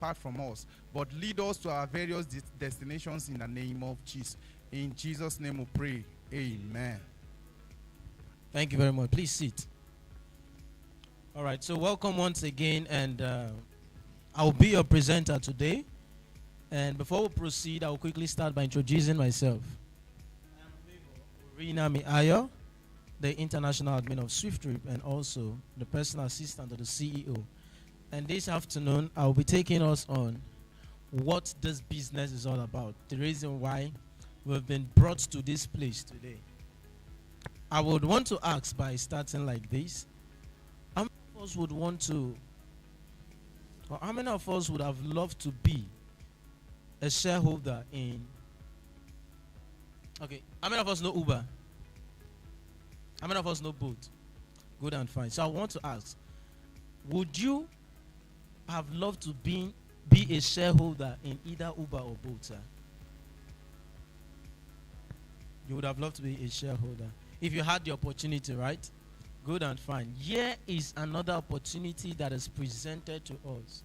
depart from us, but lead us to our various destinations in the name of Jesus. In Jesus' name we pray. Amen. Thank you very much. Please sit. All right, so welcome once again, and I'll be your presenter today. And before we proceed, I'll quickly start by introducing myself. I'm Rina Miayo, the international admin of SWIFTtrip and also the personal assistant of the CEO. And this afternoon, I'll be taking us on what this business is all about, the reason why we've been brought to this place today. I would want to ask by starting like this, how many of us would want to, or how many of us would have loved to be a shareholder in, okay, how many of us know Uber? How many of us know Bolt? Good and fine. So I want to ask, would you have loved to be a shareholder in either Uber or Bolt, sir? You would have loved to be a shareholder if you had the opportunity, right? Good and fine. Here is another opportunity that is presented to us.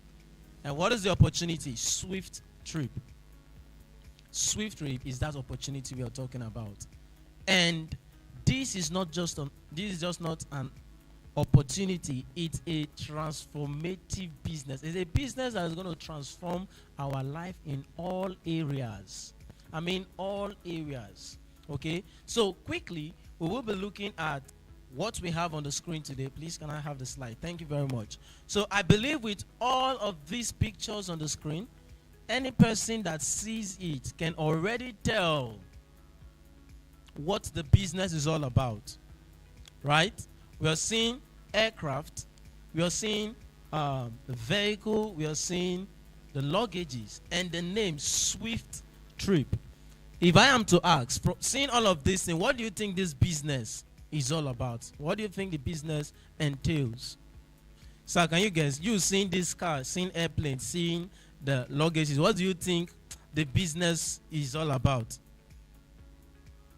And what is the opportunity? SWIFTtrip. SWIFTtrip is that opportunity we are talking about. And this is just not an opportunity, it's a transformative business. It's a business that is going to transform our life in all areas. I mean all areas. Okay, so quickly we will be looking at what we have on the screen today. Please, can I have the slide? Thank you very much. So I believe with all of these pictures on the screen, any person that sees it can already tell what the business is all about, right? We are seeing aircraft, we are seeing the vehicle, we are seeing the luggages, and the name SWIFTtrip. If I am to ask, seeing all of this thing, what do you think this business is all about? What do you think the business entails? So can you guess? You seeing this car, seeing airplanes, seeing the luggages, what do you think the business is all about?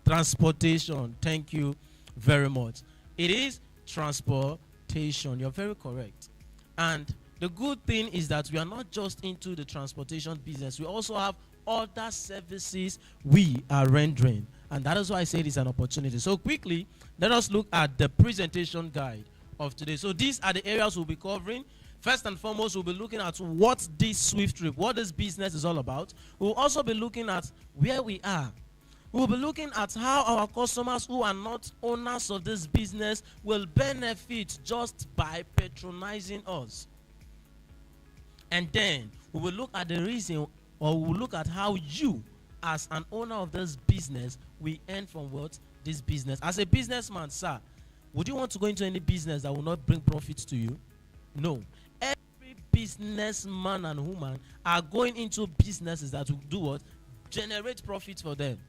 Transportation. Thank you very much. It is transportation. You're very correct. And the good thing is that we are not just into the transportation business. We also have other services we are rendering. And that is why I said it's an opportunity. So quickly, let us look at the presentation guide of today. So these are the areas we'll be covering. First and foremost, we'll be looking at what this SWIFTtrip, what this business is all about. We'll also be looking at where we are. We'll be looking at how our customers who are not owners of this business will benefit just by patronizing us. And then we will look at the reason, or we'll look at how you, as an owner of this business, will earn from what? This business. As a businessman, sir, would you want to go into any business that will not bring profits to you? No. Every businessman and woman are going into businesses that will do what? Generate profits for them.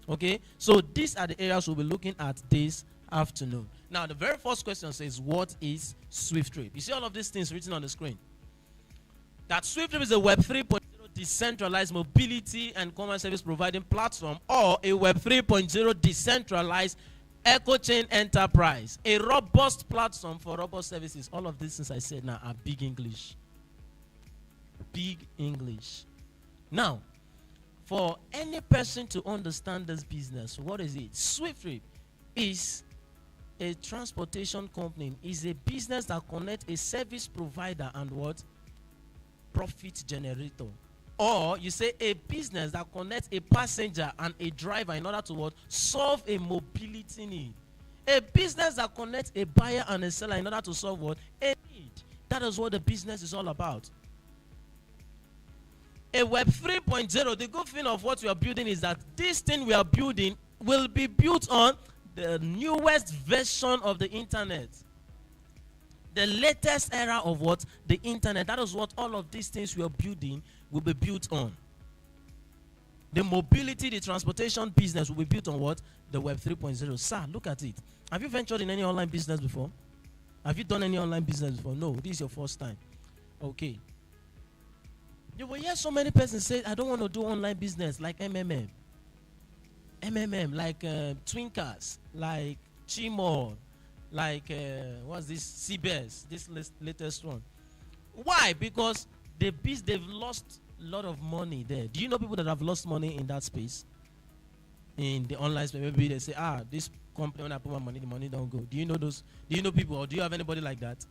Okay? So these are the areas we'll be looking at this afternoon. Now, the very first question says, what is SWIFTtrip? You see all of these things written on the screen? That SWIFTtrip is a Web 3.0 decentralized mobility and commerce service providing platform, or a Web 3.0 decentralized eco chain enterprise, a robust platform for robust services. All of these things I said now are big English. Big English. Now, for any person to understand this business, what is it? SWIFTtrip is a transportation company, is a business that connects a service provider and what? Profit generator. Or you say a business that connects a passenger and a driver in order to what? Solve a mobility need. A business that connects a buyer and a seller in order to solve what? A need. That is what the business is all about. A Web 3.0, the good thing of what we are building is that this thing we are building will be built on the newest version of the internet. The latest era of what? The internet. That is what all of these things we are building will be built on. The mobility, the transportation business will be built on what? The Web 3.0. Sir, look at it. Have you ventured in any online business before? Have you done any online business before? No, this is your first time. Okay. You will hear so many persons say, I don't want to do online business like MMM. MMM, like Twinkers, like Chimor, like, what's this? CBS, this latest one. Why? Because they've lost a lot of money there. Do you know people that have lost money in that space? In the online space, maybe they say, this company, when I put my money, the money don't go. Do you know those? Do you know people, or do you have anybody like that?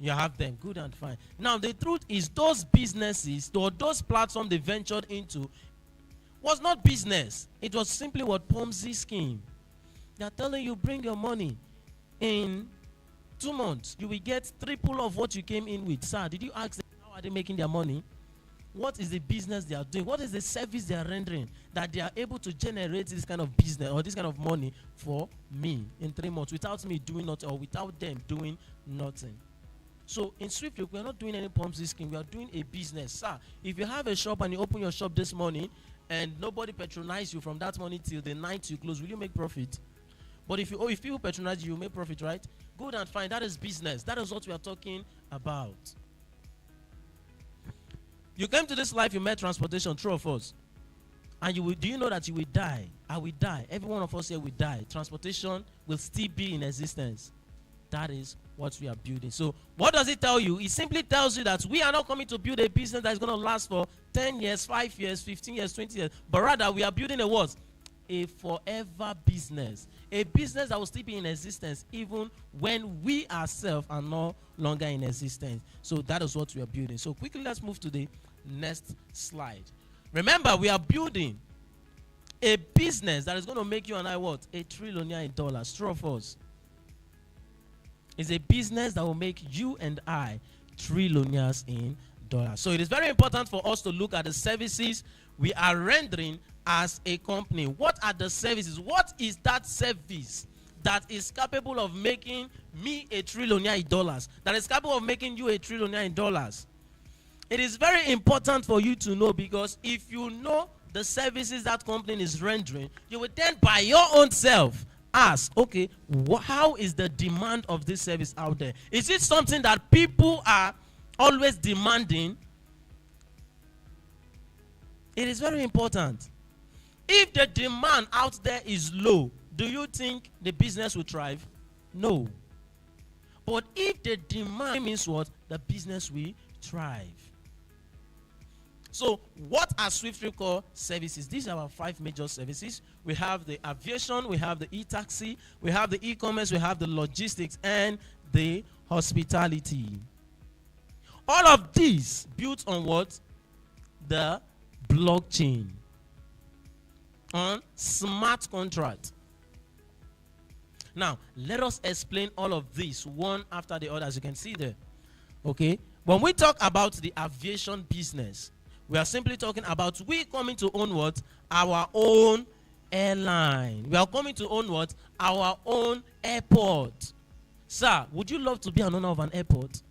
You have them. Good and fine. Now, the truth is, those businesses or those platforms they ventured into was not business. It was simply what Ponzi scheme. They are telling you, bring your money. In 2 months, you will get triple of what you came in with. Sir, did you ask them how are they making their money? What is the business they are doing? What is the service they are rendering that they are able to generate this kind of business or this kind of money for me in 3 months without me doing nothing or without them doing nothing? So in SWIFTtrip, we are not doing any Ponzi scheme. We are doing a business. Sir, if you have a shop and you open your shop this morning and nobody patronize you from that morning till the night you close, will you make profit? But if people patronize you, you make profit, right? Good and fine. That is business. That is what we are talking about. You came to this life, you met transportation, true or false? And do you know that you will die? I will die. Every one of us here will die. Transportation will still be in existence. That is what we are building. So what does it tell you? It simply tells you that we are not coming to build a business that is going to last for 10 years, 5 years, 15 years, 20 years. But rather, we are building a what? A forever business. A business that will still be in existence even when we ourselves are no longer in existence. So that is what we are building. So quickly, let's move to the next slide. Remember, we are building a business that is going to make you and I what? $1 trillion in dollars. True or false? It's a business that will make you and I trillions in dollars. So it is very important for us to look at the services we are rendering as a company. What are the services? What is that service that is capable of making me $1 trillion in dollars? That is capable of making you $1 trillion in dollars? It is very important for you to know, because if you know the services that company is rendering, you will then by your own self ask, okay, how is the demand of this service out there? Is it something that people are always demanding? It is very important. If the demand out there is low, do you think the business will thrive? No. But if the demand means what? The business will thrive. So what are SWIFTtrip core services? These are our 5 major services. We have the aviation, we have the e-taxi, we have the e-commerce, we have the logistics, and the hospitality. All of these built on what? The blockchain. On smart contract. Now, let us explain all of this one after the other, as you can see there. Okay? When we talk about the aviation business, we are simply talking about we coming to own what? Our own airline. We are coming to own what? Our own airport. Sir, would you love to be an owner of an airport?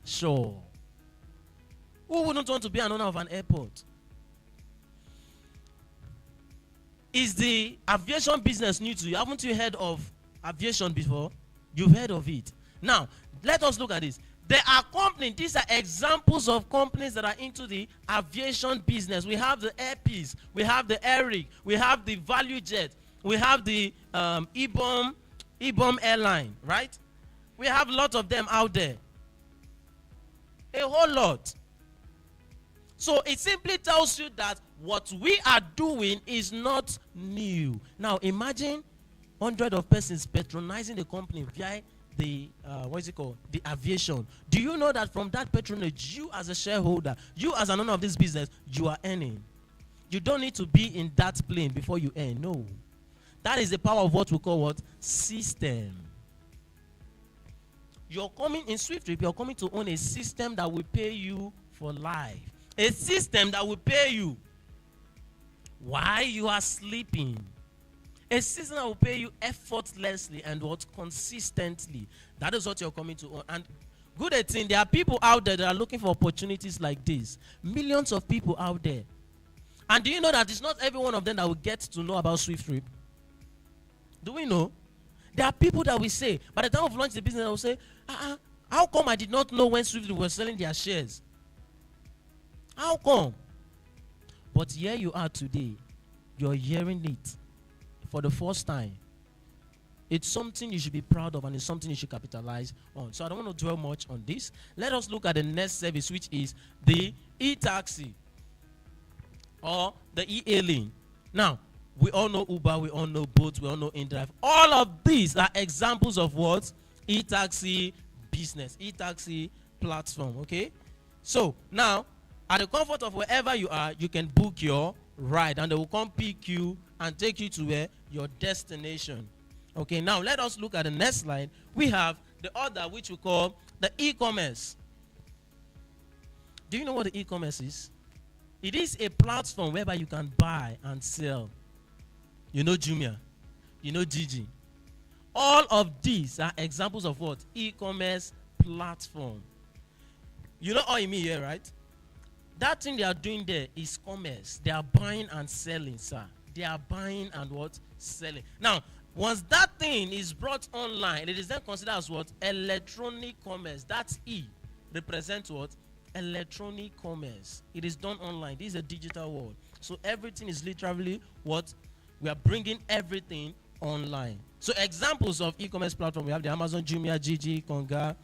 Sure. Who wouldn't want to be an owner of an airport? Is the aviation business new to you? Haven't you heard of aviation before? You've heard of it. Now, let us look at this. There are companies, these are examples of companies that are into the aviation business. We have the Air Peace, we have the Aeric, we have the Value Jet, we have the EBOM airline, right? We have a lot of them out there. A whole lot. So it simply tells you that what we are doing is not new. Now imagine hundreds of persons patronizing the company via the the aviation. Do you know that from that patronage, you as a shareholder, you as an owner of this business, you are earning? You don't need to be in that plane before you earn. No. That is the power of what we call what? System. You're coming in SWIFTtrip, you're coming to own a system that will pay you for life. A system that will pay you while you are sleeping. A system that will pay you effortlessly and what? Consistently. That is what you're coming to own. And good thing, there are people out there that are looking for opportunities like this. Millions of people out there. And do you know that it's not every one of them that will get to know about SWIFTtrip? Do we know? There are people that will say, by the time of launch the business, they will say, how come I did not know when SWIFTtrip was selling their shares? How come? But here you are today. You're hearing it for the first time. It's something you should be proud of, and it's something you should capitalize on. So I don't want to dwell much on this. Let us look at the next service, which is the e-taxi or the e-hailing. Now, we all know Uber, we all know Bolt, we all know InDrive. All of these are examples of what? E-taxi business, e-taxi platform, okay? So now, at the comfort of wherever you are, you can book your ride, and they will come pick you and take you to where? Your destination. Okay, now let us look at the next slide. We have the other, which we call the e-commerce. Do you know what the e-commerce is? It is a platform whereby you can buy and sell. You know Jumia, you know Gigi. All of these are examples of what? E-commerce platform. You know all you mean here, right? That thing they are doing there is commerce. They are buying and selling, sir. They are buying and what? Selling. Now, once that thing is brought online, it is then considered as what? Electronic commerce. That's E. Represents what? Electronic commerce. It is done online. This is a digital world. So everything is literally what? We are bringing everything online. So examples of e-commerce platform, we have the Amazon, Jumia, Gigi, Konga,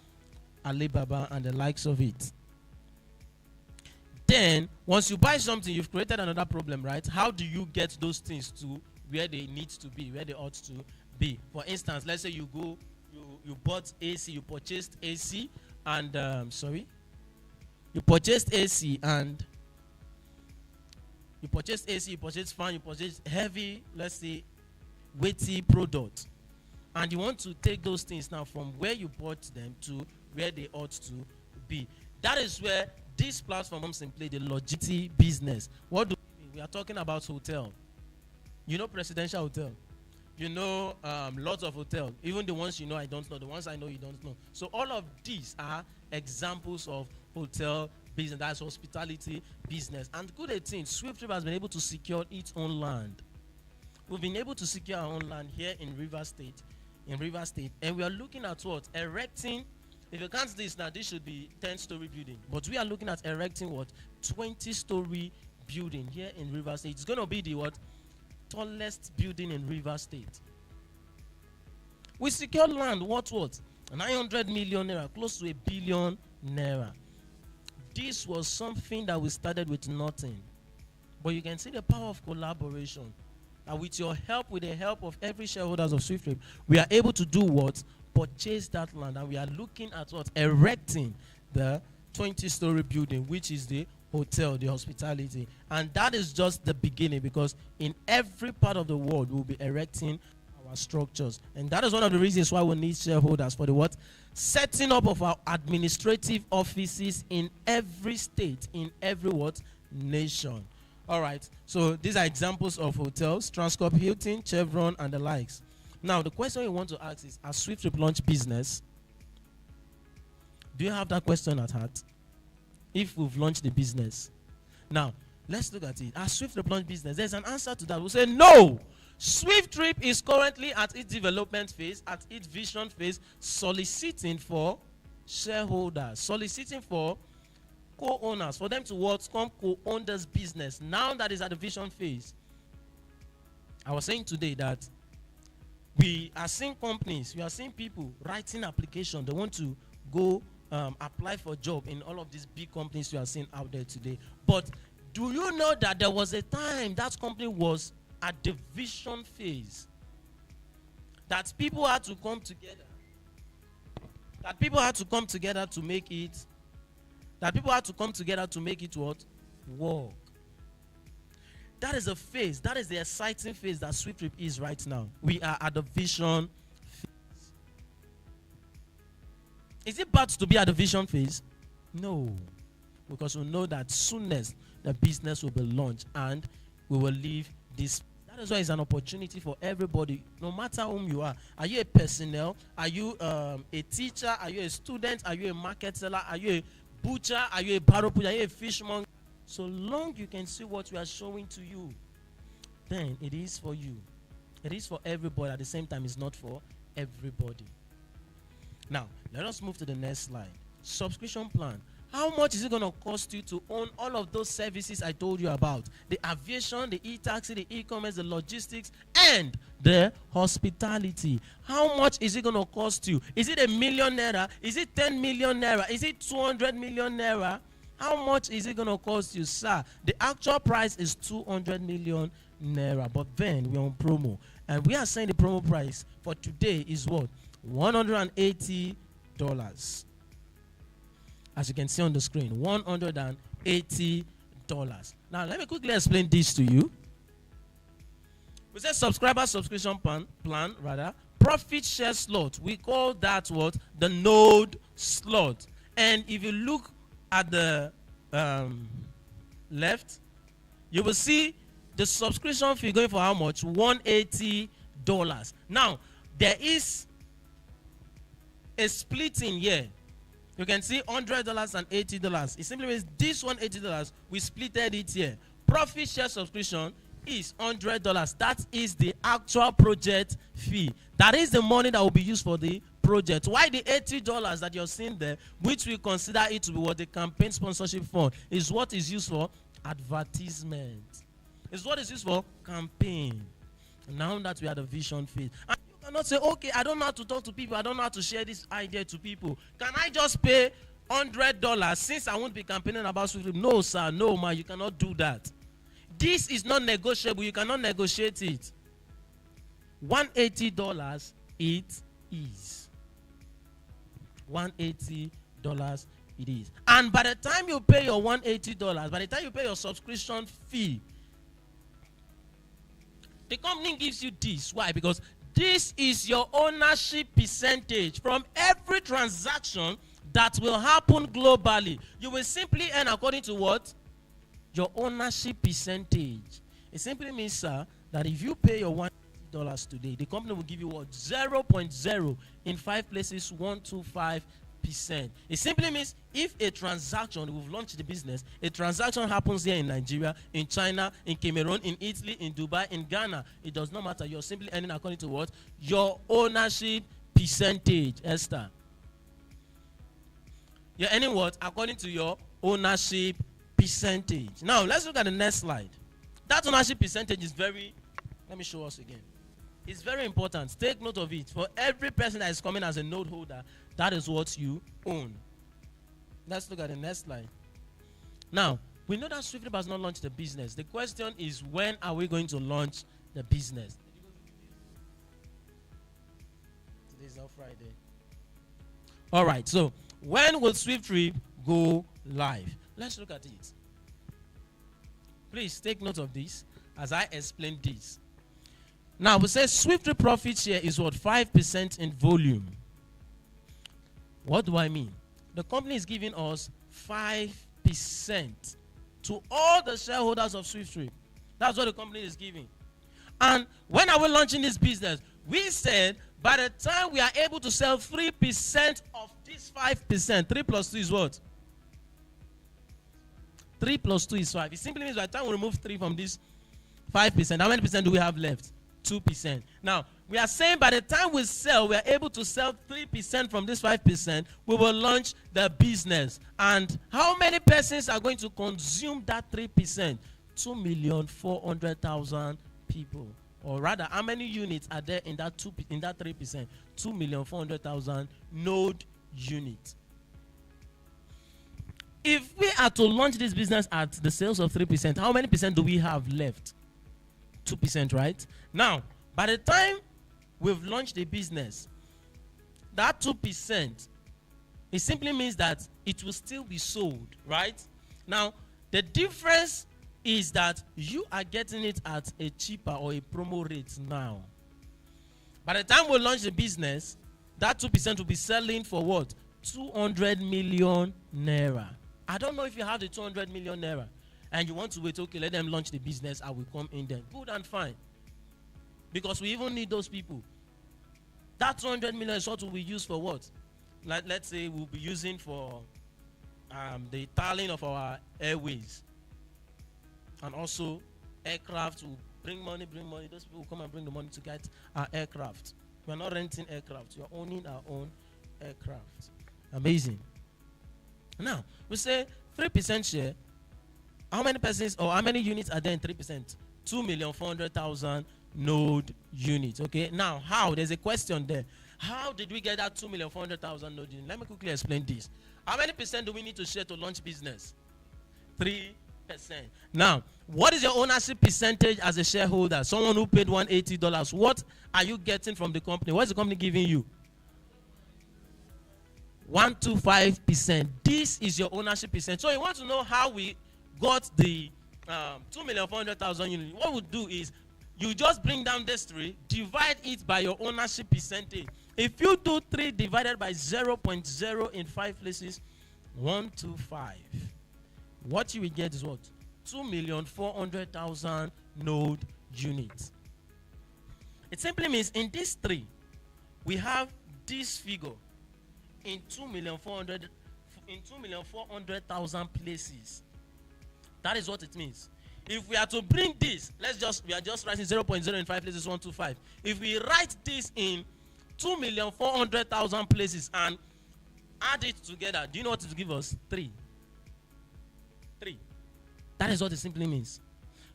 Alibaba, and the likes of it. Then, once you buy something, you've created another problem, right? How do you get those things to where they need to be, where they ought to be? For instance, let's say you go, you bought AC, you purchased AC, and you purchased AC, and you purchased AC, you purchased fan, you purchased heavy, let's say, weighty product, and you want to take those things now from where you bought them to where they ought to be. That is where this platform comes in play, the logistic business. What do we mean? We are talking about hotel. You know Presidential Hotel. You know lots of hotels. Even the ones you know I don't know. The ones I know you don't know. So all of these are examples of hotel business. That's hospitality business. And good thing, SWIFTtrip has been able to secure its own land. We've been able to secure our own land here in Rivers State. And we are looking at what? Erecting. If you count this now, this should be 10-story building. But we are looking at erecting what? 20-story building here in Rivers State. It's going to be the what? Tallest building in Rivers State. We secured land, what? 900 million naira, close to 1 billion naira. This was something that we started with nothing. But you can see the power of collaboration. And with your help, with the help of every shareholders of SWIFTtrip, we are able to do what? Purchase that land, and we are looking at what? Erecting the 20-story building, which is the hotel, the hospitality. And that is just the beginning, because in every part of the world, we'll be erecting our structures. And that is one of the reasons why we need shareholders for the what? Setting up of our administrative offices in every state, in every what? Nation. All right, so these are examples of hotels, Transcorp, Hilton, Chevron, and the likes. Now, the question you want to ask is, has SWIFTtrip launched business? Do you have that question at heart? If we've launched the business. Now, let's look at it. Has SWIFTtrip launched business? There's an answer to that. We'll say no. SWIFTtrip is currently at its development phase, at its vision phase, soliciting for shareholders, soliciting for co-owners, for them to what? Come co-own this business. Now that is at the vision phase. I was saying today that we are seeing companies, we are seeing people writing application. They want to go apply for a job in all of these big companies you are seeing out there today. But do you know that there was a time that company was at the vision phase? That people had to come together. That people had to come together to make it. That people had to come together to make it what? Work. That is a phase. That is the exciting phase that SWIFTtrip is right now. We are at the vision phase. Is it bad to be at the vision phase? No. Because we know that soonest the business will be launched and we will leave this. That is why it's an opportunity for everybody, no matter whom you are. Are you a personnel? Are you a teacher? Are you a student? Are you a market seller? Are you a butcher? Are you a barrow pusher? Are you a fishmonger? So long you can see what we are showing to you, then it is for you. It is for everybody. At the same time, it's not for everybody. Now, let us move to the next slide. Subscription plan. How much is it going to cost you to own all of those services I told you about? The aviation, the e-taxi, the e-commerce, the logistics, and the hospitality. How much is it going to cost you? Is it ₦1 million? Is it 10 million naira? Is it 200 million naira? How much is it going to cost you, sir? The actual price is 200 million naira, but then we're on promo. And we are saying the promo price for today is what? $180. As you can see on the screen, $180. Now, let me quickly explain this to you. We said subscriber subscription plan, profit share slot. We call that what? The node slot. And if you look at the left, you will see the subscription fee going for how much? $180. Now, there is a splitting here. You can see $100 and $80. It simply means this $180, we splitted it here. Profit share subscription is $100. That is the actual project fee. That is the money that will be used for the project. Why the $80 that you're seeing there, which we consider it to be what the campaign sponsorship fund, is what is used for advertisement. It's what is used for campaign. Now that we are the vision phase. And you cannot say, okay, I don't know how to talk to people. I don't know how to share this idea to people. Can I just pay $100 since I won't be campaigning about SWIFTtrip? No, sir. No, man. You cannot do that. This is not negotiable. You cannot negotiate it. $180 it is. $180 it is. And by the time you pay your $180, by the time you pay your subscription fee, the company gives you this. Why? Because this is your ownership percentage from every transaction that will happen globally. You will simply earn according to what? Your ownership percentage. It simply means, sir, that if you pay your $180 today, the company will give you what? 0.0 in 5 places, 125%. It simply means if a transaction, we've launched the business, a transaction happens here in Nigeria, in China, in Cameroon, in Italy, in Dubai, in Ghana, it does not matter. You're simply earning according to what? Your ownership percentage, Esther. You're earning what? According to your ownership percentage. Now, let's look at the next slide. That ownership percentage is very, let me show us again. It's very important. Take note of it. For every person that is coming as a node holder, that is what you own. Let's look at the next slide. Now, we know that SWIFTtrip has not launched the business. The question is, when are we going to launch the business? Today's not Friday. All right, so when will SWIFTtrip go live? Let's look at it. Please take note of this as I explain this. Now, we say SWIFTtrip profit share is what? 5% in volume. What do I mean? The company is giving us 5% to all the shareholders of SWIFTtrip. That's what the company is giving. And when are we launching this business? We said by the time we are able to sell 3% of this 5%, 3 plus 2 is what? 3 plus 2 is 5. It simply means by the time we remove 3 from this 5%, how many percent do we have left? 2%. Now, we are saying by the time we sell, we are able to sell 3% from this 5%, we will launch the business. And how many persons are going to consume that 3%? 2,400,000 people. Or rather, how many units are there in that 3%? 2,400,000 node units. If we are to launch this business at the sales of 3%, how many percent do we have left? 2%, right? Now, by the time we've launched the business, that 2%, it simply means that it will still be sold, right? Now, the difference is that you are getting it at a cheaper or a promo rate now. By the time we launch the business, that 2% will be selling for what? 200 million naira. I don't know if you have the 200 million naira and you want to wait, okay, let them launch the business, I will come in then. Good and fine. Because we even need those people. That 200 million is what will be used for what? Let's say we'll be using for the tiling of our airways. And also aircraft will bring money. Those people will come and bring the money to get our aircraft. We're not renting aircraft. We're owning our own aircraft. Amazing. Now, we say 3% share. How many persons or how many units are there in 3%? 2,400,000 node units. Okay. Now, how? There's a question there. How did we get that 2,400,000 node units? Let me quickly explain this. How many percent do we need to share to launch business? 3%. Now, what is your ownership percentage as a shareholder? Someone who paid $180. What are you getting from the company? What is the company giving you? 125%. This is your ownership percent. So you want to know how we got the 2,400,000 units. What we'll do is you just bring down this 3, divide it by your ownership percentage. If you do 3 divided by 0.0 in 5 places, 125. What you will get is what? 2,400,000 node units. It simply means in this 3, we have this figure in 2,400,000 places. That is what it means. If we are to bring this, we are just writing 0.0 in 5 places, 125. If we write this in 2,400,000 places and add it together, do you know what it will give us? 3. That is what it simply means.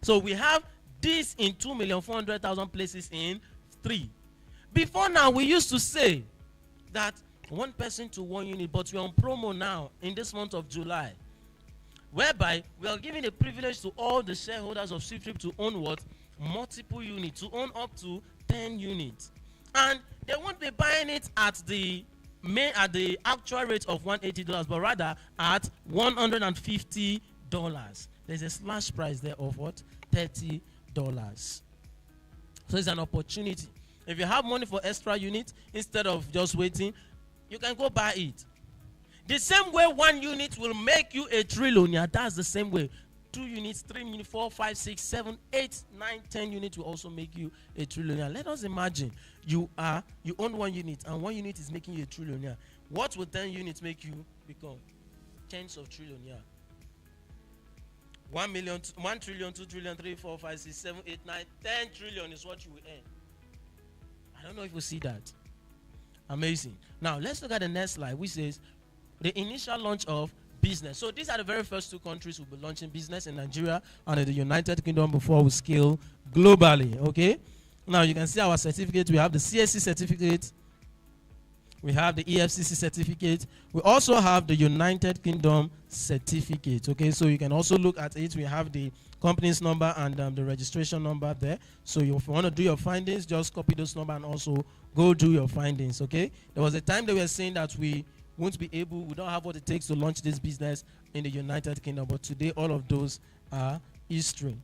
So we have this in 2,400,000 places in 3. Before now, we used to say that 1 person to 1 unit, but we're on promo now in this month of July, whereby we are giving a privilege to all the shareholders of SWIFTtrip to own what? Multiple units, to own up to 10 units. And they won't be buying it at the actual rate of $180, but rather at $150. There's a slash price there of what? $30. So it's an opportunity. If you have money for extra units, instead of just waiting, you can go buy it. The same way 1 unit will make you a trillionaire, that's the same way 2 units, 3 units, 4, 5, 6, 7, 8, 9, 10 units will also make you a trillionaire. Let us imagine you own 1 unit and 1 unit is making you a trillionaire. What will 10 units make you become? Tens of trillionaire. 1 million, 1 trillion, 2 trillion, 3, 4, 5, 6, 7, 8, 9, 10 trillion is what you will earn. I don't know if you see that. Amazing. Now let's look at the next slide, which says the initial launch of business. So these are the very first 2 countries we'll be launching business in, Nigeria and in the United Kingdom, before we scale globally. Okay. Now you can see our certificate. We have the CSC certificate. We have the EFCC certificate. We also have the United Kingdom certificate. Okay, so you can also look at it. We have the company's number and the registration number there. So if you want to do your findings, just copy those number and also go do your findings. Okay, there was a time they were saying that we won't be able, we don't have what it takes to launch this business in the United Kingdom, but today all of those are history.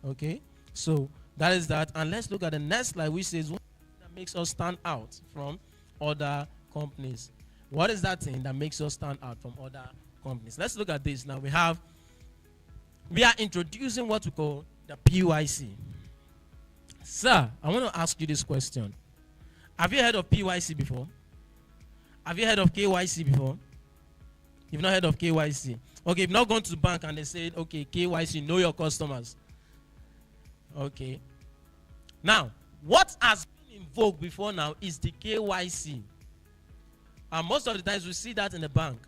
Okay, so that is that. And let's look at the next slide, which says what that makes us stand out from other companies. What is that thing that makes us stand out from other companies? Let's look at this now. We are introducing what we call the PYC. Sir, I want to ask you this question. Have you heard of PYC before? Have you heard of KYC before? You've not heard of KYC. Okay, you've not gone to the bank and they said, okay, KYC, know your customers. Okay. Now, what has been in vogue before now is the KYC. And most of the times we see that in the bank.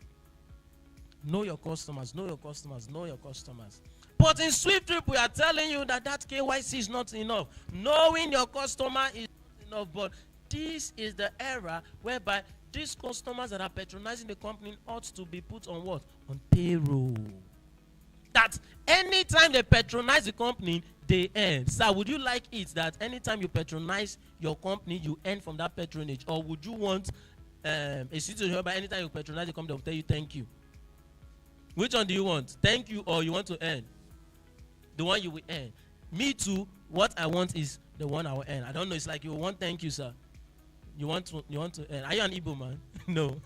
Know your customers, know your customers, know your customers. But in SWIFTtrip, we are telling you that KYC is not enough. Knowing your customer is not enough. But this is the era whereby these customers that are patronizing the company ought to be put on what? On payroll. That anytime they patronize the company, they earn. Sir, would you like it that anytime you patronize your company, you earn from that patronage? Or would you want a situation whereby anytime you patronize the company, they'll tell you thank you? Which one do you want? Thank you, or you want to earn? The one you will earn. Me too, what I want is the one I will earn. I don't know, it's like you want thank you, sir. You want to earn. Are you an Igbo man? No.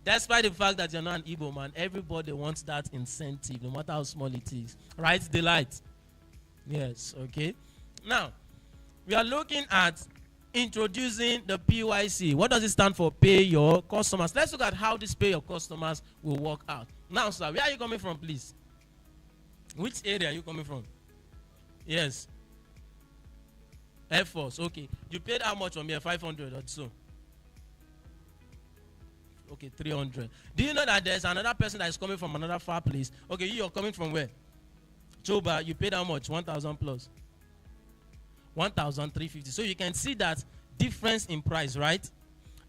Despite the fact that you're not an Igbo man, everybody wants that incentive, no matter how small it is. Right? Delight. Yes, okay. Now, we are looking at introducing the PYC. What does it stand for? Pay your customers. Let's look at how this pay your customers will work out. Now, sir, where are you coming from, please? Which area are you coming from? Yes. Air Force, okay. You paid how much from here? 500 or so? Okay, 300. Do you know that there's another person that is coming from another far place? Okay, you're coming from where? Choba, you paid how much? 1,000 plus. 1,350. So you can see that difference in price, right?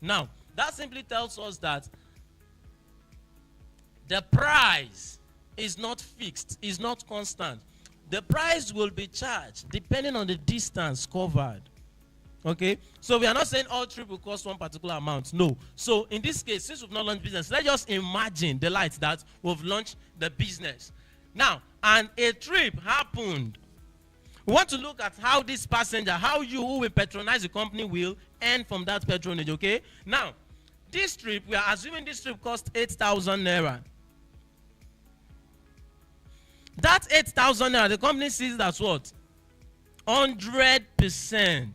Now, that simply tells us that the price is not fixed, is not constant. The price will be charged depending on the distance covered. Okay, so we are not saying all trip will cost one particular amount. No. So in this case, since we've not launched business, let's just imagine the light that we've launched the business. Now, and a trip happened. We want to look at how this passenger, how you who will patronize the company will earn from that patronage. Okay. Now, this trip, we are assuming this trip cost 8,000 naira. That 8,000 naira, the company sees it as what? 100%.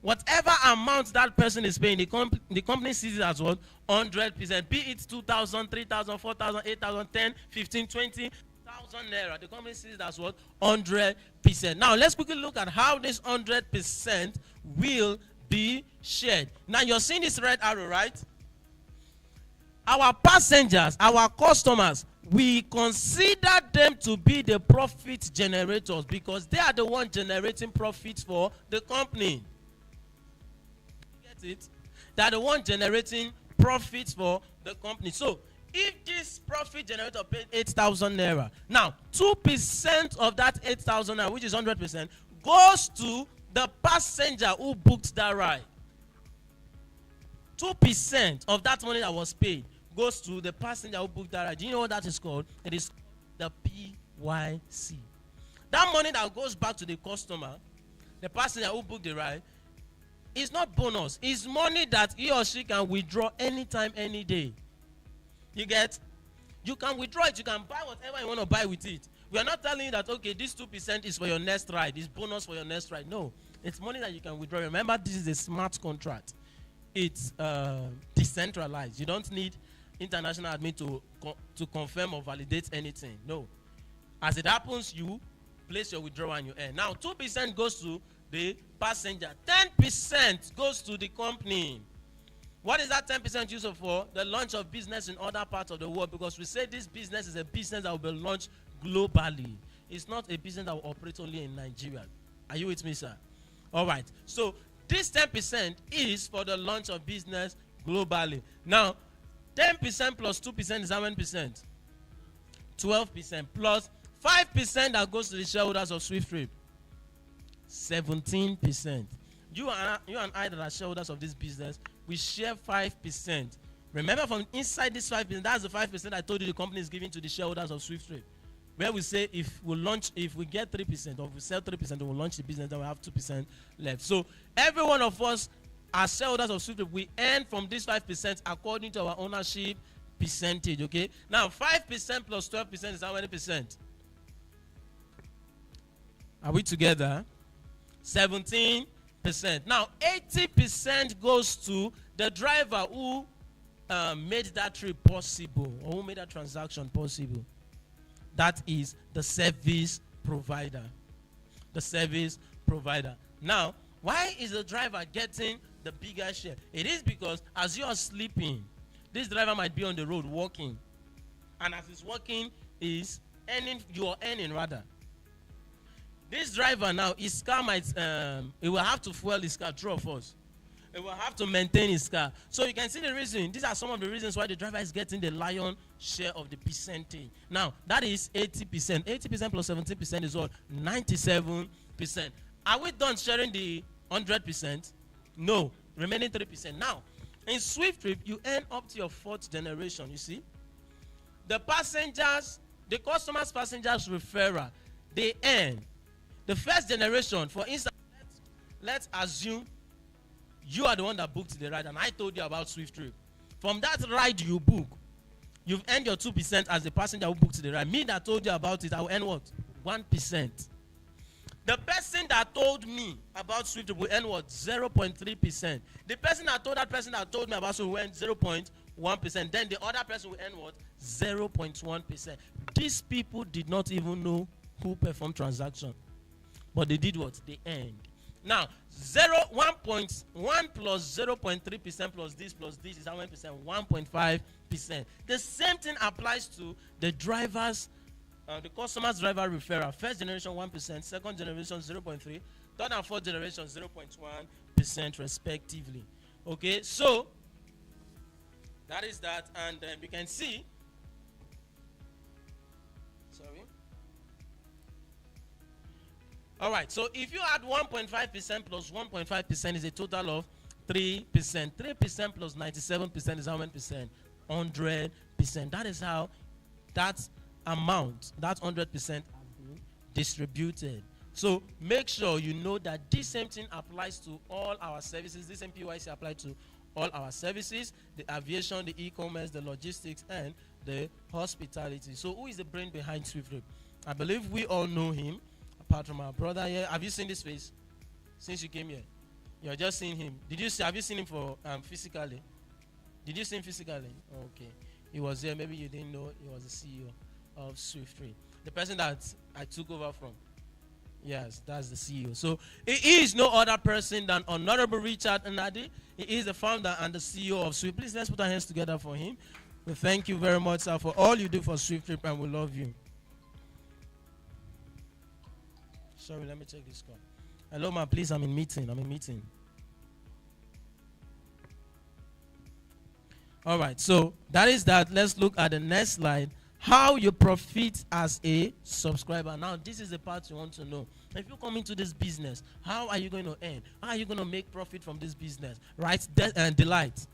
Whatever amount that person is paying, the company sees it as what? 100%. Be it 2,000, 3,000, 4,000, 8,000, 10, 15, 20,000 naira. The company sees it as what? 100%. Now, let's quickly look at how this 100% will be shared. Now, you're seeing this red arrow, right? Our passengers, our customers, we consider them to be the profit generators because they are the ones generating profits for the company. Get it? They are the ones generating profits for the company. So, if this profit generator paid 8,000 naira, now 2% of that 8,000 naira, which is 100%, goes to the passenger who booked that ride. 2% of that money that was paid goes to the passenger who booked that ride. Do you know what that is called? It is the PYC. That money that goes back to the customer, the passenger who booked the ride, is not bonus. It's money that he or she can withdraw anytime, any day. You get? You can withdraw it. You can buy whatever you want to buy with it. We are not telling you that, okay, this 2% is for your next ride. It's bonus for your next ride. No. It's money that you can withdraw. Remember, this is a smart contract. It's decentralized. You don't need international admin to confirm or validate anything. No. As it happens, you place your withdrawal and you earn. Now, 2% goes to the passenger. 10% goes to the company. What is that 10% used for? The launch of business in other parts of the world, because we say this business is a business that will be launched globally. It's not a business that will operate only in Nigeria. Are you with me, sir? All right. So this 10% is for the launch of business globally. Now, 10% plus 2% is how many percent? 12% plus 5% that goes to the shareholders of SWIFTtrip. 17%. You and I that are shareholders of this business, we share 5%. Remember, from inside this 5%, that's the 5% I told you the company is giving to the shareholders of SWIFTtrip. Where we say if we get 3% or if we sell 3%, then we'll launch the business, then we'll have 2% left. So every one of us, as shareholders of SWIFTtrip, we earn from this 5% according to our ownership percentage. Okay. Now 5% plus 12% is how many percent? Are we together? 17%. Now 80% goes to the driver who made that trip possible, or who made that transaction possible. That is the service provider. The service provider. Now, why is the driver getting the bigger share? It is because as you are sleeping, this driver might be on the road walking, and as he's walking, is earning. You are earning rather. This driver now, his car might, he will have to fuel his car, true or false? He will have to maintain his car. So you can see the reason. These are some of the reasons why the driver is getting the lion share of the percentage. Now, that is 80%. 80% plus 17% is what? 97%. Are we done sharing the 100%? No. Remaining 3%. Now, in SWIFTtrip, you earn up to your 4th generation, you see. The passengers, the customer's passengers referral, they earn. The first generation, for instance, let's assume you are the one that booked the ride, and I told you about SWIFTtrip. From that ride you book, you've earned your 2% as the passenger who booked the ride. Me that told you about it, I will earn what? 1%. The person that told me about SWIFTtrip will earn what? 0.3%. The person that told me about SWIFTtrip will earn 0.1%. Then the other person will earn what? 0.1%. These people did not even know who performed transaction. But they did what? They earned. Now, 1.1 plus 0.3% plus this is how many percent? 1.5%. The same thing applies to the drivers, the customer's driver referral. First generation 1%, second generation 0.3%, third and fourth generation 0.1% respectively. Okay, so that is that, and you can see. Sorry. All right, so if you add 1.5% plus 1.5% is a total of 3%. 3% plus 97% is how many percent? 100%. That is how that amount, that 100% has been distributed. So make sure you know that this same thing applies to all our services. This MPYC applies to all our services, the aviation, the e-commerce, the logistics, and the hospitality. So who is the brain behind SWIFTtrip? I believe we all know him. Apart from our brother here, have you seen this face since you came here? You're just seeing him. Have you seen him for physically? Did you see him physically? Okay, he was here. Maybe you didn't know he was the CEO of SWIFTtrip, the person that I took over from. Yes, that's the CEO. So he is no other person than Honorable Richard Nadi. He is the founder and the CEO of SWIFT. Please let's put our hands together for him. We thank you very much, sir, for all you do for SWIFTtrip, and we love you. Sorry, let me check this call. Hello, ma'am. Please, I'm in meeting. All right, so that is that. Let's look at the next slide. How you profit as a subscriber. Now, this is the part you want to know. If you come into this business, how are you going to earn? How are you going to make profit from this business? Right? Delight.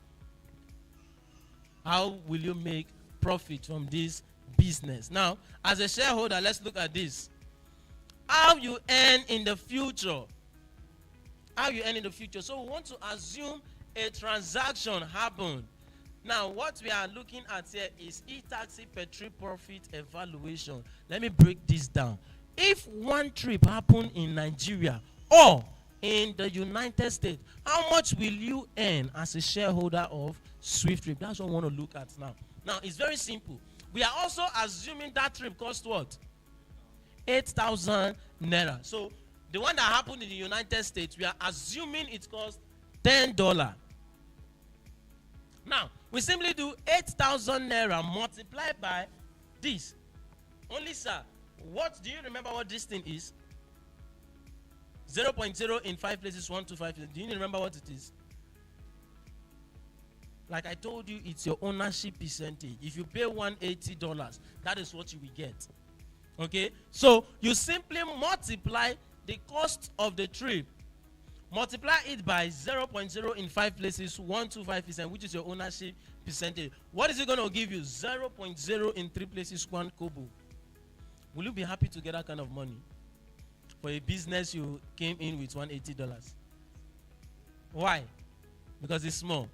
How will you make profit from this business? Now, as a shareholder, let's look at this. How you earn in the future. How you earn in the future. So we want to assume a transaction happened. Now, what we are looking at here is e-taxi per trip profit evaluation. Let me break this down. If one trip happened in Nigeria or in the United States, how much will you earn as a shareholder of SWIFTtrip? That's what we want to look at now. Now, it's very simple. We are also assuming that trip cost what? 8,000 naira. So the one that happened in the United States, we are assuming it cost $10. Now, we simply do 8,000 naira multiplied by this. Only, sir, what do you remember what this thing is? 0.0 in 5 places, 1 to 5 places. Do you remember what it is? Like I told you, it's your ownership percentage. If you pay $180, that is what you will get. Okay, so you simply multiply the cost of the trip, multiply it by 0.0 in 5 places, 125%, which is your ownership percentage. What is it going to give you? 0.0 in 3 places, 1 kobo. Will you be happy to get that kind of money for a business you came in with $180? Why? Because it's small.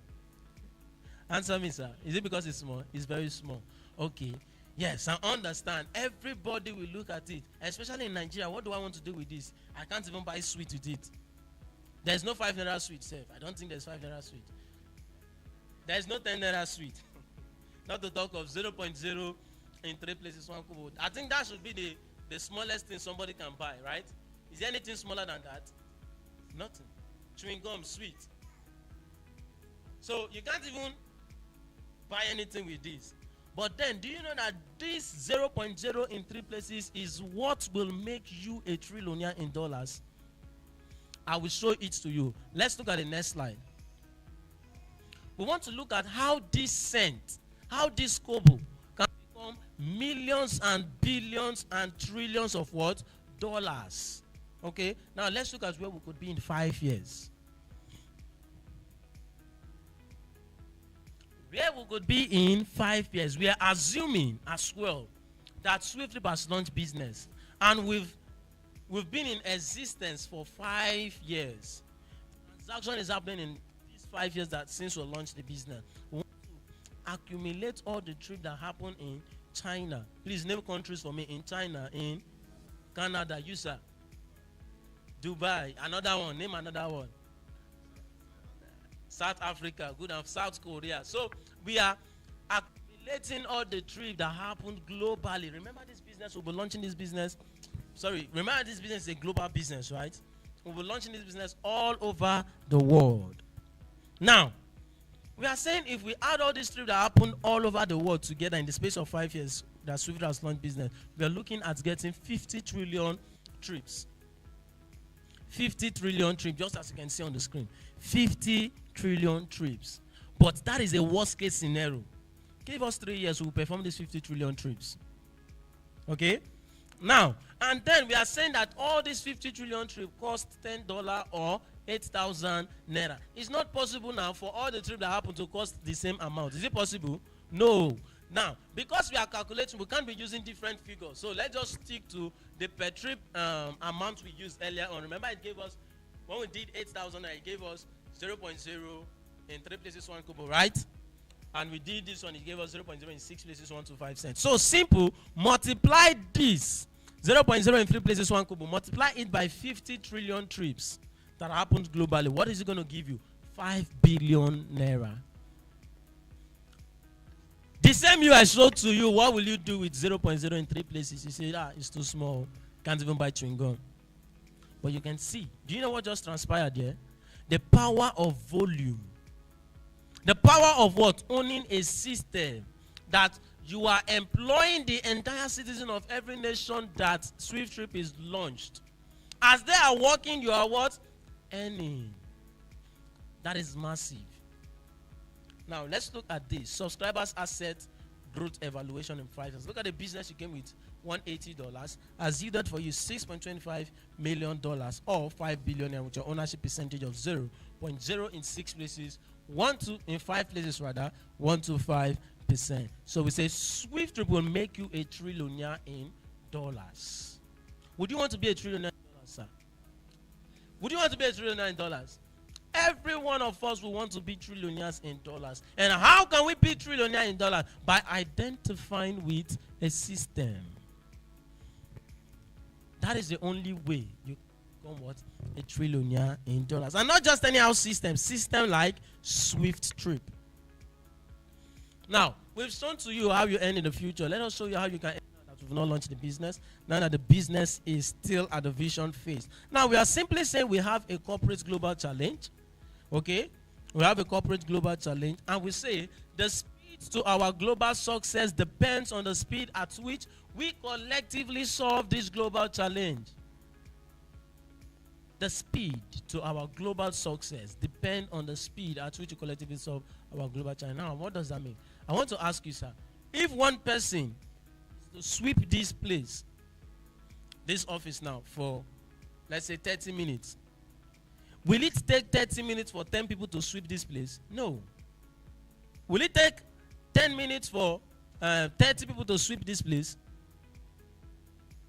Answer me, sir. Is it because it's small? It's very small. Okay. Yes, I understand. Everybody will look at it, especially in Nigeria. What do I want to do with this? I can't even buy sweet with it. There's no 5 naira sweet, sir. I don't think there's 5 naira sweet. There's no 10 naira sweet. Not to talk of 0.0 in 3 places, 1 kobo. I think that should be the smallest thing somebody can buy, right? Is there anything smaller than that? Nothing. Chewing gum, sweet. So you can't even buy anything with this. But then, do you know that this 0.0 in 3 places is what will make you a trillionaire in dollars? I will show it to you. Let's look at the next slide. We want to look at how this cent, how this kobo can become millions and billions and trillions of what? Dollars. Okay, now let's look at where we could be in 5 years. Where we could be in 5 years. We are assuming as well that SWIFTtrip has launched business, and we've been in existence for 5 years. Transaction is happening in these 5 years that since we launched the business. We want to accumulate all the trips that happen in China. Please name countries for me. In China, in Canada, you sir. Dubai, another one. Name another one. South Africa, good, and South Korea. So we are accumulating all the trips that happened globally. Remember this business, we'll be launching this business. Sorry, remember this business is a global business, right? We'll be launching this business all over the world. Now, we are saying if we add all these trips that happen all over the world together in the space of 5 years that Swift has launched business, we are looking at getting 50 trillion trips. 50 trillion trips, just as you can see on the screen. 50 trillion trips. But that is a worst case scenario. Give us 3 years, we'll perform these 50 trillion trips. Okay? Now, and then we are saying that all these 50 trillion trips cost $10 or 8,000 naira. It's not possible now for all the trips that happen to cost the same amount. Is it possible? No. Now, because we are calculating, we can't be using different figures. So let's just stick to the per trip amount we used earlier on. Remember, it gave us, when we did 8,000, it gave us 0.0 in 3 places 1 kobo, right? And we did this one, it gave us 0.0 in 6 places 1 to 5 cents. So simple, multiply this 0.0 in 3 places 1 kobo, multiply it by 50 trillion trips that happened globally. What is it going to give you? 5 billion naira. The same you I showed to you, what will you do with 0.0 in 3 places? You say, it's too small. Can't even buy chewing gum. But you can see. Do you know what just transpired here? The power of volume. The power of what? Owning a system that you are employing the entire citizen of every nation that SWIFTtrip is launched. As they are working, you are what? Earning. That is massive. Now, let's look at this. Subscribers asset growth evaluation in 5 years. Look at the business you came with, $180, has yielded for you $6.25 million or 5 billion with your ownership percentage of 0.0 in 6 places, 1 in 5 places rather, 125%. So we say SWIFTtrip will make you a trillionaire in dollars. Would you want to be a trillionaire in dollars, sir? Would you want to be a trillionaire in dollars? Every one of us will want to be trillionaires in dollars. And how can we be trillionaire in dollars? By identifying with a system. That is the only way you become what? A trillionaire in dollars. And not just anyhow system. System like SWIFTtrip. Now, we've shown to you how you earn in the future. Let us show you how you can earn now that we've not launched the business. Now that the business is still at the vision phase. Now, we are simply saying we have a corporate global challenge. Okay? We have a corporate global challenge. And we say the speed to our global success depends on the speed at which we collectively solve this global challenge. The speed to our global success depends on the speed at which we collectively solve our global challenge. Now, what does that mean? I want to ask you, sir, if one person is to sweep this place, this office now, for, let's say, 30 minutes, will it take 30 minutes for 10 people to sweep this place? No. Will it take 10 minutes for 30 people to sweep this place?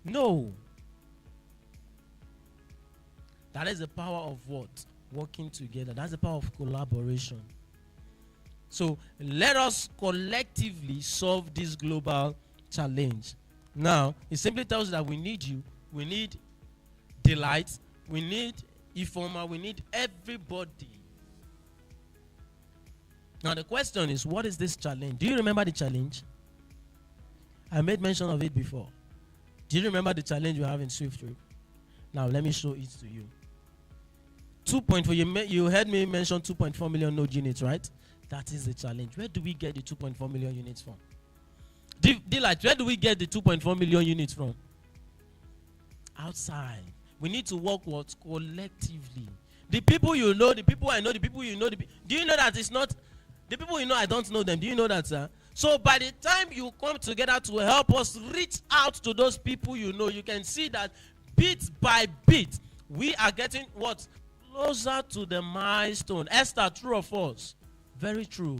No. That is the power of what? Working together. That's the power of collaboration. So let us collectively solve this global challenge. Now, it simply tells us that we need you. We need Delight. We need Ifoma. We need everybody. Now, the question is, what is this challenge? Do you remember the challenge? I made mention of it before. Do you remember the challenge you have in SWIFTtrip? Now, let me show it to you. 2.4, you heard me mention 2.4 million node units, right? That is the challenge. Where do we get the 2.4 million units from? Delight, where do we get the 2.4 million units from? Outside. We need to work what? Collectively. The people you know, the people I know, the people you know. Do you know that it's not, the people you know, I don't know them. Do you know that, sir? So by the time you come together to help us reach out to those people you know, you can see that bit by bit, we are getting what? Closer to the milestone. Esther, true or false? Very true.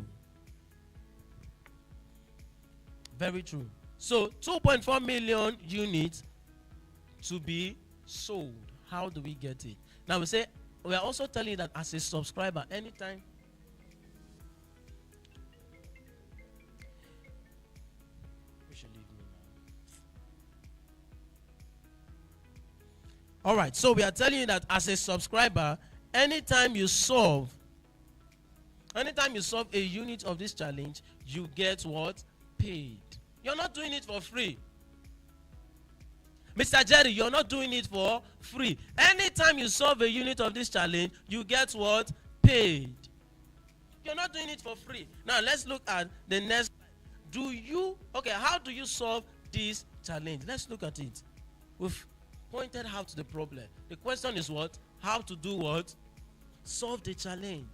Very true. So 2.4 million units to be sold. How do we get it? Now we say, we are also telling you that as a subscriber, anytime we should leave me now. All right, so we are telling you that as a subscriber, anytime you solve a unit of this challenge, you get what? Paid. You're not doing it for free. Mr. Jerry, you're not doing it for free. Anytime you solve a unit of this challenge, you get what? Paid. You're not doing it for free. Now, let's look at the next. How do you solve this challenge? Let's look at it. We've pointed out the problem. The question is what? How to do what? Solve the challenge.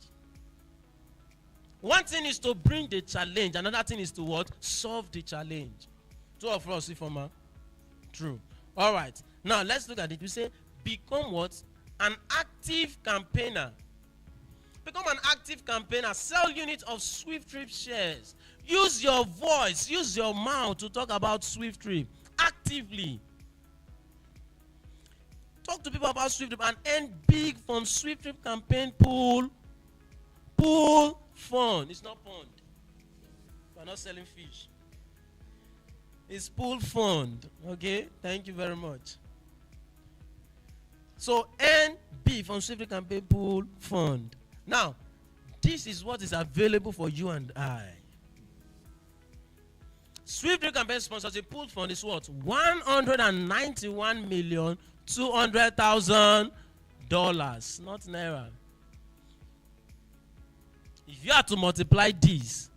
One thing is to bring the challenge. Another thing is to what? Solve the challenge. True or false, Ifoma? True. All right. Now, let's look at it. We say, become what? An active campaigner. Become an active campaigner. Sell units of SWIFTtrip shares. Use your voice. Use your mouth to talk about SWIFTtrip actively. Talk to people about SWIFTtrip and earn big from SWIFTtrip campaign pool fund. It's not pond. We're not selling fish. It's pool fund. Okay? Thank you very much. So earn big from SWIFTtrip campaign pool fund. Now, this is what is available for you and I. SWIFTtrip campaign sponsorship pool fund is what? $191,200,000, not naira. If you have to multiply this,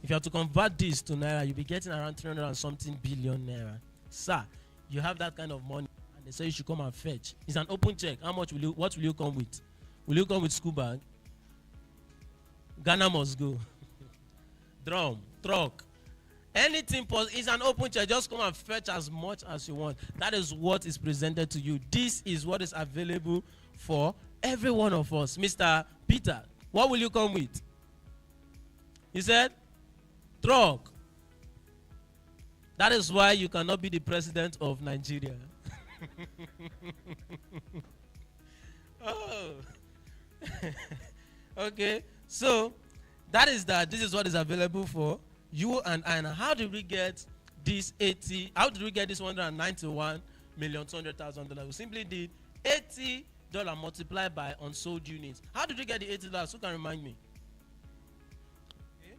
if you have to convert this to naira, you'll be getting around 300 and something billion naira. Sir, you have that kind of money, and they say you should come and fetch. It's an open check. What will you come with? Will you come with school bag? Ghana must go. Drum, truck. Anything, is an open check. Just come and fetch as much as you want. That is what is presented to you. This is what is available for every one of us. Mr. Peter, what will you come with? He said, truck. That is why you cannot be the president of Nigeria. Oh. Okay. So, that is that. This is what is available for you and I. Now, how did we get this $191,200,000? We simply did $80 multiplied by unsold units. How did we get the $80? Who can remind me? Okay.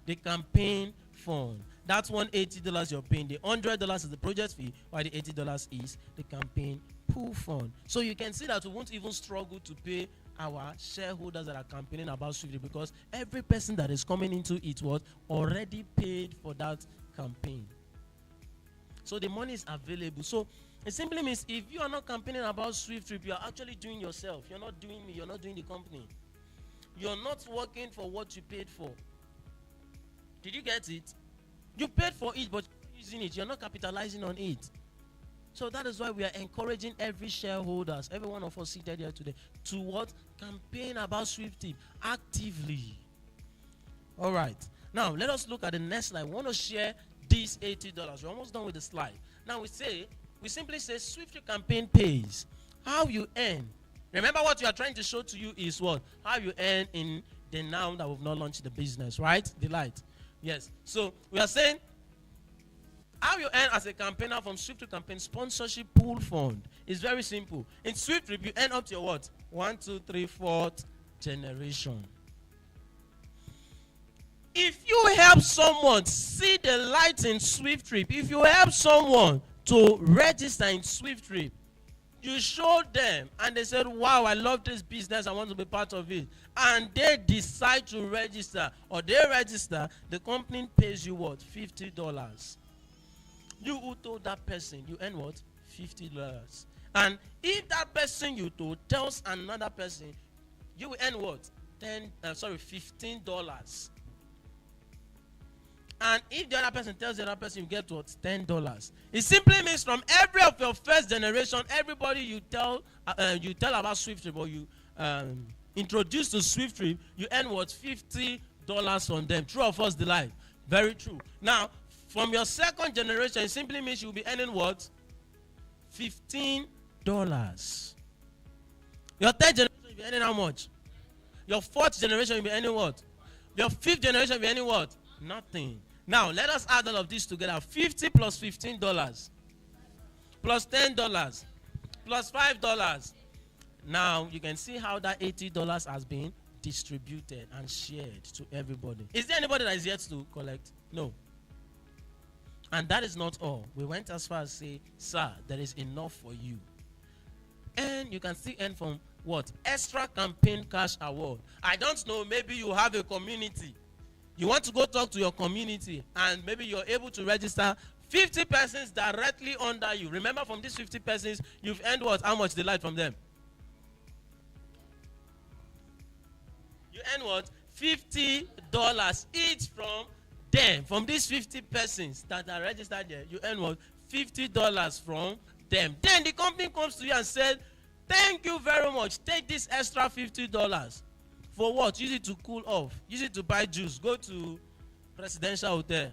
The campaign fund. That's $180 you're paying. The $100 is the project fee, while the $80 is the campaign pool fund. So you can see that we won't even struggle to pay our shareholders that are campaigning about SWIFTtrip, because every person that is coming into it was already paid for that campaign. So the money is available. So it simply means if you are not campaigning about SWIFTtrip, you are actually doing yourself. You're not doing me. You're not doing the company. You're not working for what you paid for. Did you get it? You paid for it, but you're using it. You're not capitalizing on it. So that is why we are encouraging every shareholders, every one of us seated here today, to what? Campaign about SWIFTtrip actively. All right. Now, let us look at the next slide. We want to share these $80. We're almost done with the slide. Now, we simply say SWIFTtrip campaign pays. How you earn. Remember, what we are trying to show to you is what? How you earn in the now that we've not launched the business, right? The light. Yes. So, we are saying, how you earn as a campaigner from SWIFTtrip campaign sponsorship pool fund is very simple. In SWIFTtrip, you earn up to your what? 1, 2, 3, 4th generation. If you help someone see the light in SWIFTtrip, if you help someone to register in SWIFTtrip, you show them and they said, wow, I love this business, I want to be part of it, and they decide to register, or they register, the company pays you what? $50. You who told that person, you earn what? $50. And if that person you told tells another person, you will earn what? $15. And if the other person tells the other person, you get what? $10. It simply means from every of your first generation, everybody you tell about SWIFTtrip, or you introduce to SWIFTtrip, you earn what? $50 from them. True or false, the life? Very true. Now, from your second generation, it simply means you'll be earning what? $15. Your third generation, you'll be earning how much? Your fourth generation, you'll be earning what? Your fifth generation, you'll be earning what? Nothing. Now, let us add all of this together. 50 plus $15 plus $10 plus $5. Now, you can see how that $80 has been distributed and shared to everybody. Is there anybody that is yet to collect? No. And that is not all. We went as far as say, sir, there is enough for you. And you can still earn from what? Extra campaign cash award. I don't know, maybe you have a community. You want to go talk to your community, and maybe you're able to register 50 persons directly under you. Remember, from these 50 persons, you've earned what? How much delight from them? You earn what? $50 each from them. From these 50 persons that are registered there, you earn what? $50 from them. Then the company comes to you and said, thank you very much. Take this extra $50. For what? Use it to cool off. Use it to buy juice. Go to presidential hotel.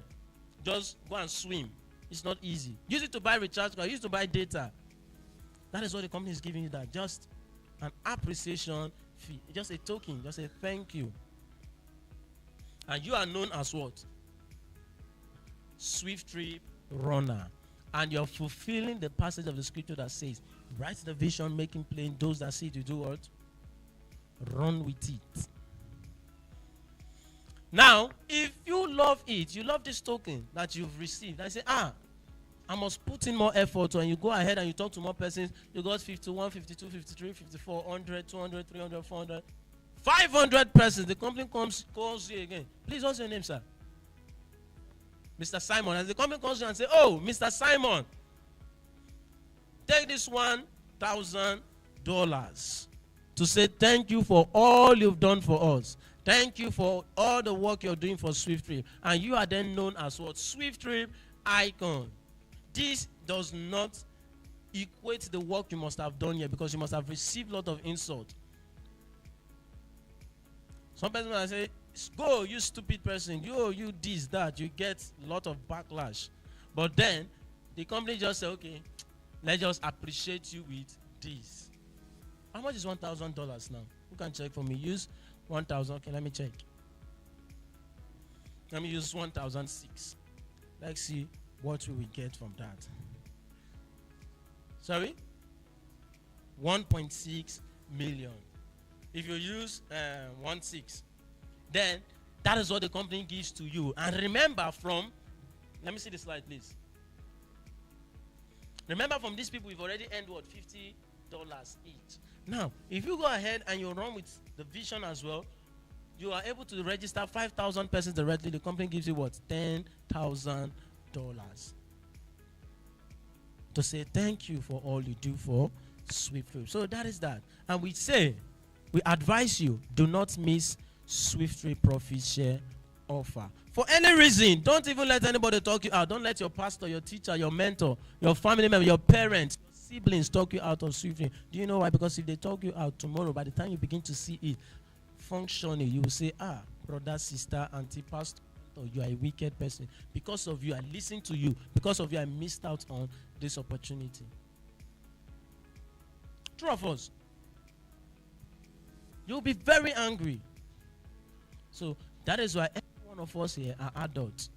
Just go and swim. It's not easy. Use it to buy recharge card. Use it to buy data. That is what the company is giving you. That just an appreciation fee. Just a token. Just a thank you. And you are known as what? SWIFTtrip runner. And you're fulfilling the passage of the scripture that says, write the vision, making plain, those that see it, you do what? Run with it. Now, if you love it, you love this token that you've received, I say, I must put in more effort, and you go ahead and you talk to more persons. You got 51, 52, 53, 54, 100, 200, 300, 400, 500 persons. The company calls you again. Please, what's your name, sir? Mr. Simon. And the company calls you and say, oh, Mr. Simon, take this $1,000 to say thank you for all you've done for us. Thank you for all the work you're doing for SWIFTtrip. And you are then known as what? SWIFTtrip icon. This does not equate the work you must have done here, because you must have received a lot of insult. Some person will say, go, you stupid person. You this, that. You get a lot of backlash. But then, the company just say, okay, let's just appreciate you with this. How much is $1,000 now? Who can check for me? Use 1,000. Okay, let me check. Let me use 1,006. Let's see what we will get from that. Sorry? 1.6 million. If you use 1.6, then that is what the company gives to you. And remember from, let me see the slide, please. Remember, from these people, we've already earned what? $50 each. Now, if you go ahead and you run with the vision as well, you are able to register 5,000 persons directly. The company gives you what? $10,000 to say thank you for all you do for SWIFTtrip. So that is that. And we advise you, do not miss SWIFTtrip profit share offer. For any reason, don't even let anybody talk you out. Don't let your pastor, your teacher, your mentor, your family member, your parents, your siblings talk you out of SWIFTtrip. Do you know why? Because if they talk you out tomorrow, by the time you begin to see it functioning, you will say, brother, sister, auntie, pastor, you are a wicked person. Because of you, I listened to you. Because of you, I missed out on this opportunity. True of us. You'll be very angry. So that is why every one of us here are adults.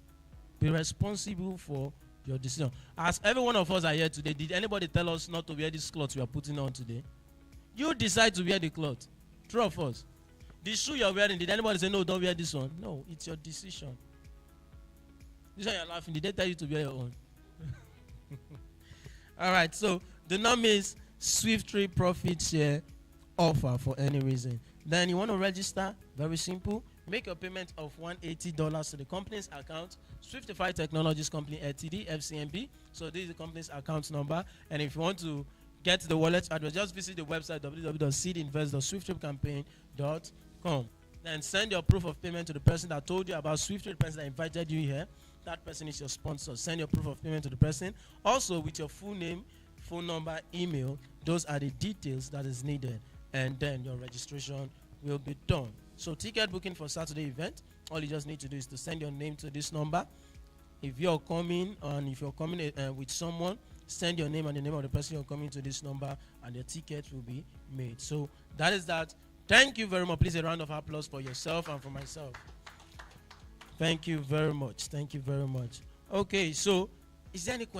Be responsible for your decision. As every one of us are here today, did anybody tell us not to wear this cloth we are putting on today? You decide to wear the cloth. True of us. The shoe you're wearing, did anybody say, no, don't wear this one? No, it's your decision. This one you're laughing. Did they tell you to wear your own? All right, so the name is SWIFTtrip profit share offer for any reason. Then you want to register, very simple. Make your payment of $180 to the company's account, SWIFTIFY Technologies Company LTD, FCMB. So this is the company's account number. And if you want to get the wallet address, just visit the website www.seedinvest.swiftttripcampaign.com. Then send your proof of payment to the person that told you about SWIFTtrip, the person that invited you here. That person is your sponsor. Send your proof of payment to the person. Also with your full name, phone number, email. Those are the details that is needed. And then your registration will be done. So ticket booking for Saturday event, all you just need to do is to send your name to this number. If you're coming with someone, send your name and the name of the person you're coming to this number, and the ticket will be made. So that is that. Thank you very much. Please, a round of applause for yourself and for myself. Thank you very much. Thank you very much. Okay, so is there any question?